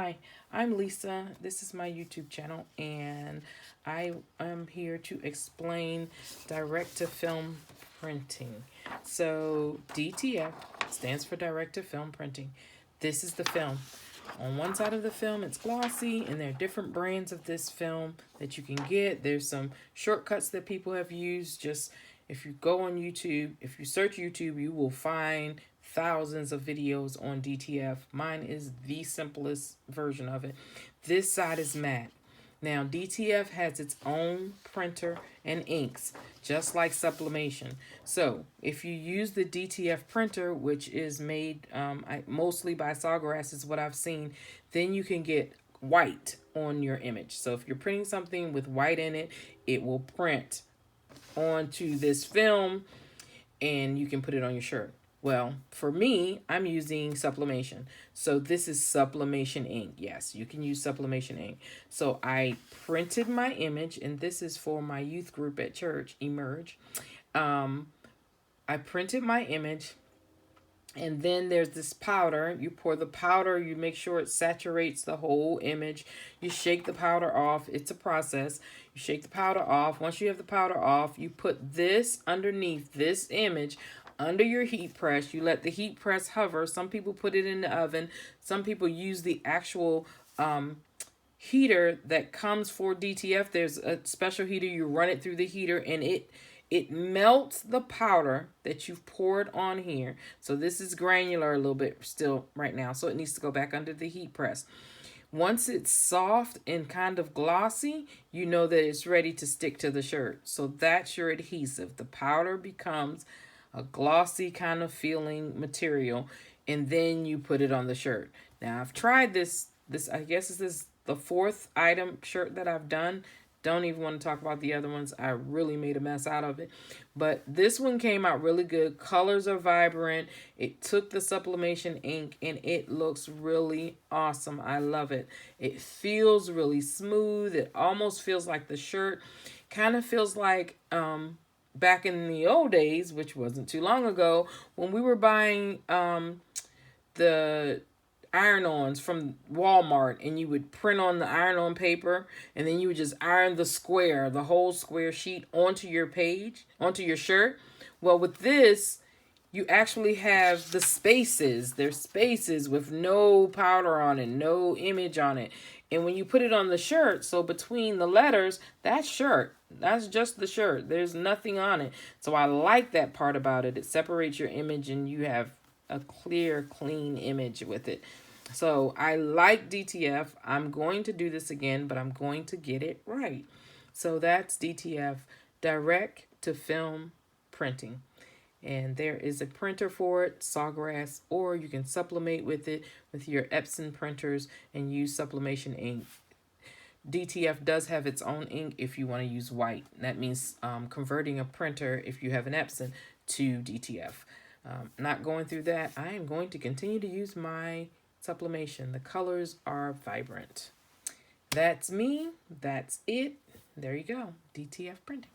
Hi, I'm Lisa. This is my YouTube channel, and I am here to explain direct to film printing. So, DTF stands for direct to film printing. This is the film. On one side of the film, it's glossy, and there are different brands of this film that you can get. There's some shortcuts that people have used. Just if you go on YouTube, if you search YouTube, you will find thousands of videos on DTF. Mine is the simplest version of it. This side is matte. Now, DTF has its own printer and inks, just like sublimation. So, if you use the DTF printer, which is made mostly by Sawgrass, is what I've seen, then you can get white on your image. So, if you're printing something with white in it, it will print onto this film, and you can put it on your shirt. Well, for me, I'm using sublimation. So this is sublimation ink. Yes, you can use sublimation ink. So I printed my image, and this is for my youth group at church, Emerge. I printed my image, and then there's this powder. You pour the powder, you make sure it saturates the whole image. You shake the powder off. It's a process. You shake the powder off. Once you have the powder off, you put this underneath this image under your heat press. You let the heat press hover. Some people put it in the oven. Some people use the actual heater that comes for DTF. There's a special heater. You run it through the heater, and it melts the powder that you've poured on here. So this is granular a little bit still right now, so it needs to go back under the heat press. Once it's soft and kind of glossy, you know that it's ready to stick to the shirt. So that's your adhesive. The powder becomes a glossy kind of feeling material, and then you put it on the shirt. Now, I've tried this I guess this is the fourth item shirt that I've done. Don't even want to talk about the other ones. I really made a mess out of it. But this one came out really good. Colors are vibrant. It took the sublimation ink, and it looks really awesome. I love it. It feels really smooth. It almost feels like the shirt kind of feels like back in the old days, which wasn't too long ago, when we were buying the iron-ons from Walmart, and you would print on the iron-on paper, and then you would just iron the whole square sheet onto your page, onto your shirt. Well, with this, you actually have the spaces. There's spaces with no powder on it, no image on it. And when you put it on the shirt, so between the letters, that's shirt. That's just the shirt. There's nothing on it. So I like that part about it. It separates your image, and you have a clear, clean image with it. So I like DTF. I'm going to do this again, but I'm going to get it right. So that's DTF, direct to film printing. And there is a printer for it, Sawgrass, or you can sublimate with it with your Epson printers and use sublimation ink. DTF does have its own ink if you want to use white. That means converting a printer, if you have an Epson, to DTF. Not going through that. I am going to continue to use my sublimation. The colors are vibrant. That's me. That's it. There you go. DTF printing.